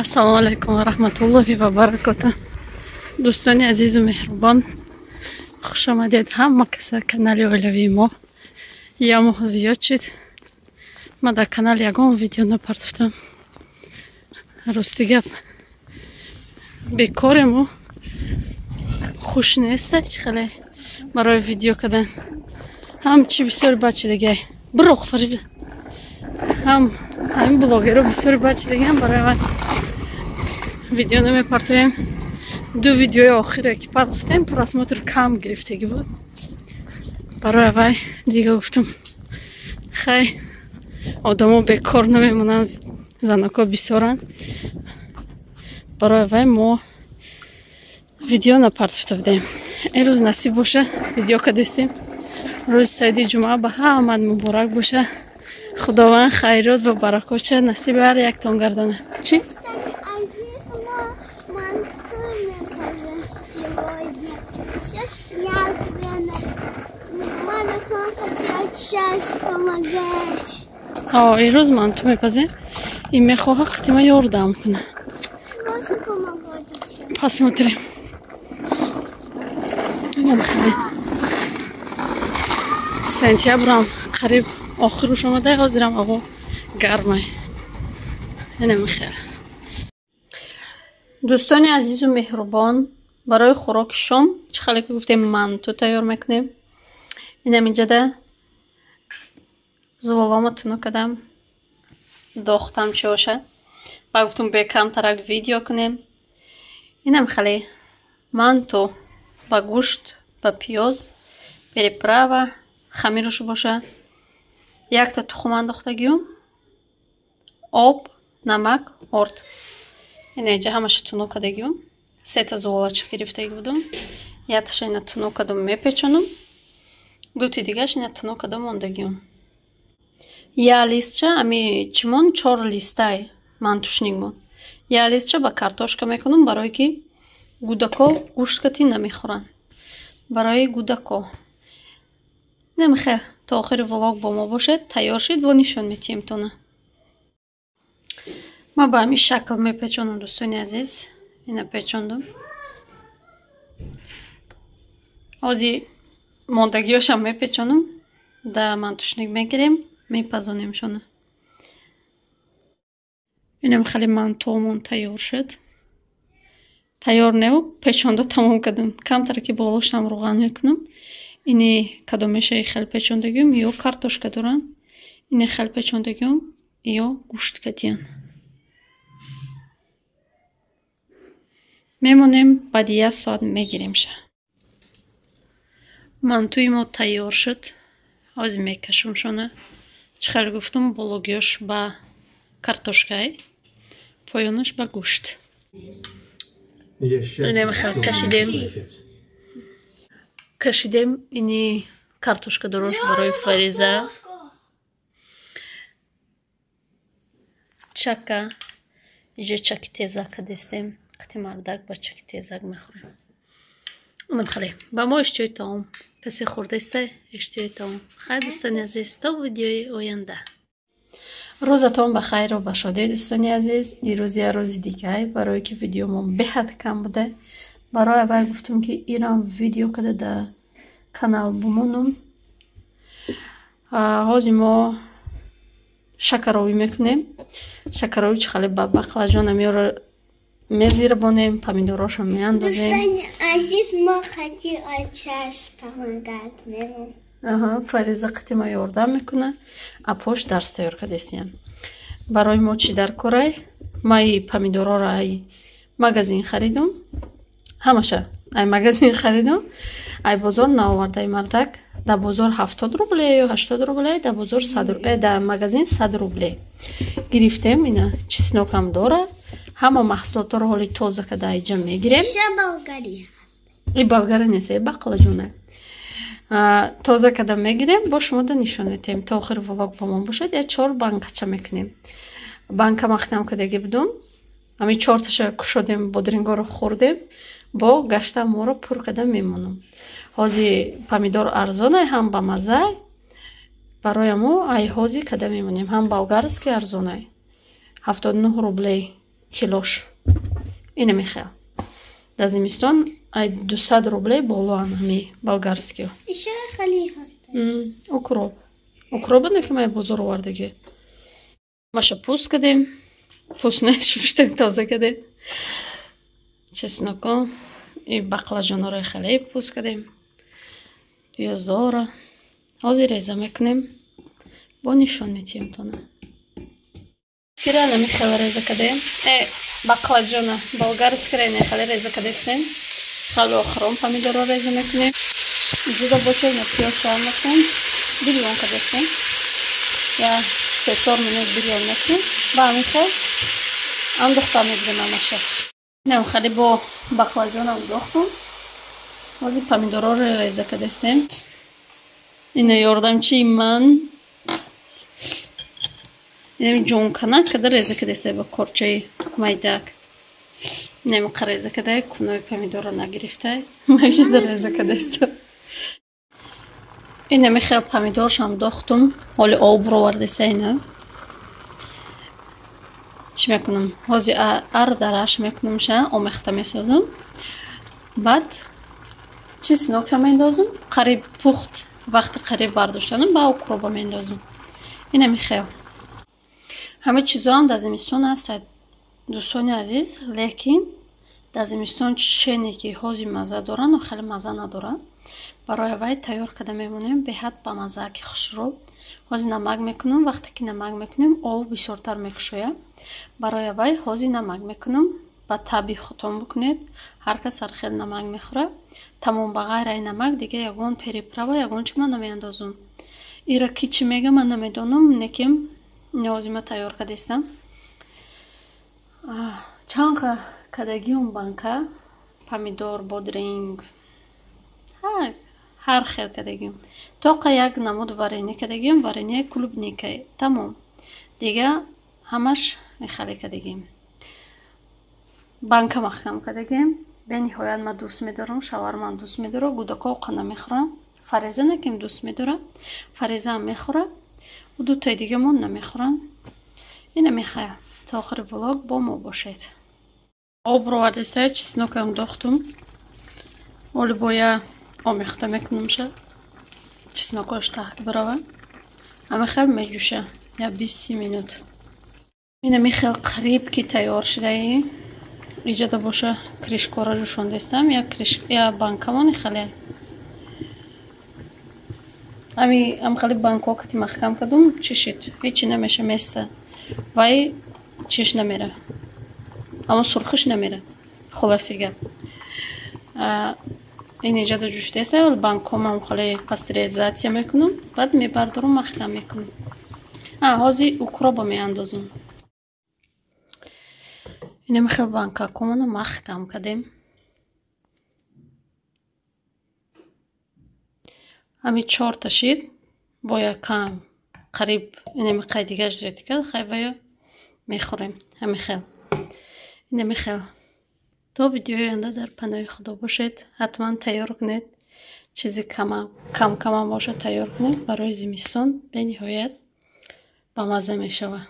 ассалому алайкум ва раҳматуллоҳи ва баракатуҳ. дӯстони азизу меҳрубон, хушомадед ҳама каса канали оилавии мо. Я моҳ зиёд шид, ма дар канал ягон видео напартофтам. рости гап бекорему, хуш неста ҳеҷ хеле барои видео кардан. ҳамчи бисёри бачи дигай бирох Фариза, ҳамин блогеру бисёри бачи дигам барои ман видео намепартоем. ду видеои охире ки партофтем просмотр кам гирифтагӣ буд. барои вай дига гуфтам хай одамо бекор намемонанд, заноко бисёранд. барои вай мо видео напартофтавдем. имрӯз насиб боша видео кадестем. рӯзи сайди ҷумъа ба ҳамаат муборак боша. худованд хайрот ва баракотша насиби ҳар яктон гардона. Чӣ? имрӯз манту мепазем. ин мехоҳа хатима ёрдам кунам. посмотрим. сентябрам қариб охируш омадай, ҳозирам ҳаво гармай. инамихел. дӯстони азизу меҳрубон, барои хӯроки шом чӣ хеле ки гуфтем манту тайёр мекунем. инам инҷада зуволомо туну кардам, дохтам чӣ боша. ба гуфтам бе камтарак видео кунем. инам хеле манту ба гӯшт, ба пиёз, переправа, хамируш боша. якта тухм андохтагиюм, об, намак, орд. инаҷа ҳамаша туну кардагиюм. сета зуволача гирифтаги будум. якташа ина туну кардум мепечонум. дути дигаш ина туну кардум мондагиюм. я листча ами чимон 4 листай мантушнигмон. я листча ба картошка мекунум, барое ки гудако гӯшткати намехӯранд. барои гудако. намехел то охири влог бо мо бошед. тайёр шид бо нишон метиҳем тона. ма ба ҳамин шакл мепечонам дӯстони азиз. ина печондум. ози мондагиёшам мепечонум. да мантушник мегирем, мепазонем шона. инам хеле мантуомон тайёр шуд. тайёр не печонда тамом кардам. камтар ки болошам руған мекунам. ини кадомешаи хел печондагиюм ё картошка доранд. ини хел печондагиюм ё гӯшткатиян. мемонем баъди 1 соат мегиремша. мантуи мо тайёр шуд. ҳозир мекашум шона. чӣ хеле гуфтум бологиёш ба картошкай, поёнаш ба гӯшт. кашидем ини картошка дорош барои Фариза. чака иҷо чаки тезак кадестем. қати мардак ба чаки тезак мехӯрем. умед хале ба мо иштиёи таом. касе хӯрдаиста иштиёи таом. хайр дӯстони азиз, то видеои оянда. рӯзатон ба хайру ба шодӣ дӯстони азиз. дирӯз я рӯзи дигай, барое ки видеомон беҳад кам буда. барои аввал гуфтум ки ирам видео када да канал бумонум. ҳозир мо шакаровӣ мекунем. шакаровӣ чӣ хеле ба бақлаҷонам ёро мезирбонем, помидорошо меандозем. Дӯстони азиз, мо қати очаш помогад мерам. Фариза қати ма ёрдам мекуна. апош дарс тайёр кардестиям. барои мо чӣ дар корай? ма и помидороро ай магазин харидум. ҳамаша ай магазин харидум. ай бозор наовардаи мардак. да бозор 70 рубле ё 80 рубле, да бозор 100 рубле, да магазин 100 рубле гирифтем. ина чеснокам дора. ҳама маҳсулотро ҳоли тоза када айҷа мегирем. и болгари нест, бақлаҷона. тоза када мегирем. бо шумо да нишон метем. то охири влог бо мон бошед. я 4 банкача мекунем. банка маҳкам кадаги будум. ами 4 таша кушодем, бодрингоро хӯрдем. бо гашта моро пур када мемонам. ҳозир помидор арзонай, ҳам ба мазай. барои мо ай ҳозир када мемонем. ҳам болгарский арзонай 79 рублей килош. Ина мехел. Дар зимистон ай 200 рубле болоан ҳами болгарскиё. Иша хали ҳаст. Укроп. Укропа не ки май бозор овардаги. Маша пуст кардем. Пуст не шуштем тоза кардем. Чесноко и баклажонро хеле пуст кардем. Пиёзора. Ҳозир реза мекунем. Бо нишон метием тона. Кира намехел реза кардем. Баклажона болгарская не хеле реза кардем. Хало хром помидоро реза мекунем. Жуда бочо на пиёз шам мекунем. Бульон кардем. Я 3-4 минут бульон мекунем. Ба мехел. Андохта мегирем амаша. Нем хали бо баклажона удохтум. Ҳозир помидорро реза кардем. Ина ёрдамчии ман. Нем ҷонкана када реза кардем ба корчаи майдак. Нем қареза кардем кунои помидорро нагирифта. Майшада реза кардем. Ина мехел помидоршам дохтум. Ҳоли обро вардеса ина. Чӣ мекунам? Ҳозир ардараш мекунам ша, омехта месозам. Баъд чӣ синокша мендозам? Қариб пухт. Вақти қариб бардоштанам ба укроба мендозам. Ина мехел. ҳама чизоам дар зимистон аст, дӯстони азиз, лекин дар зимистон чишене ки ҳозир мазза дорад ва хеле мазза надорад. Барои вай тайёр карда мемонем беҳад ба маззааки хушрӯ. Ҳозир намак мекунам. Вақте ки намак мекунем, об бисёртар мекушояд. Барои вай ҳозир намак мекунам. Ба таби худтон бикунед. Ҳар кас ҳар хел намак мехӯрад. Тамом ба ғайр ай намак дига ягон переправа, ягон чӣ ман намеандозам. Ира ки чӣ мега ман намедонам, неким ниозима тайёр кардестам. Чанqa кадагиум банка помидор, бодринг. Ҳар хел кадагиум. Тоқа як намуд варенӣ кадагиум, варенияи клубника. Тамом. Дига ҳамаш мехале кадагиум. Банка махкам кадагиум. Бениҳоят ман дӯст медорам, шавармам дӯст медорам, гӯдако овқа намехӯрам. Фареза неким дӯст медорам. Фарезаам мехӯрам. Дутаи дига мон намехӯрам. Ина мехая. Та охири влог бо мо бошед. Обро вардеста чеснокам дохтум. Оли боя омехта мекунам ша. Чеснокош так барава. Ама хел меҷуша. Я 20 минут. Ина мехел қариб ки тайёр шудаи. Иҷода боша кришкора ҷӯшондестам. Я банкамони хеле. Ам хали банко кати махкам кардум, чӣ шид? Ҳечи намеша места. Вай чиш намера. Аммо сурхиш намера. Хулосига. Ин иҷода ҷӯшидеста, банкомам хали пастеризатсия мекунам, баъд мебардорам махкам мекунам. Ҳозир укроба меандозам. Ина мехел банкакомона махкам кардем. Ами 4 та шид бо якам қариб ина миқай дигаш зиёд кард, хайвая мехӯрем. Ҳами хел. Ина мехел. То видеои оянда дар паноҳи худо бошед. Ҳатман тайёр кунед. Чизи кам-камам бошад тайёр кунед. Барои зимистон бениҳоят ба мазза мешавад.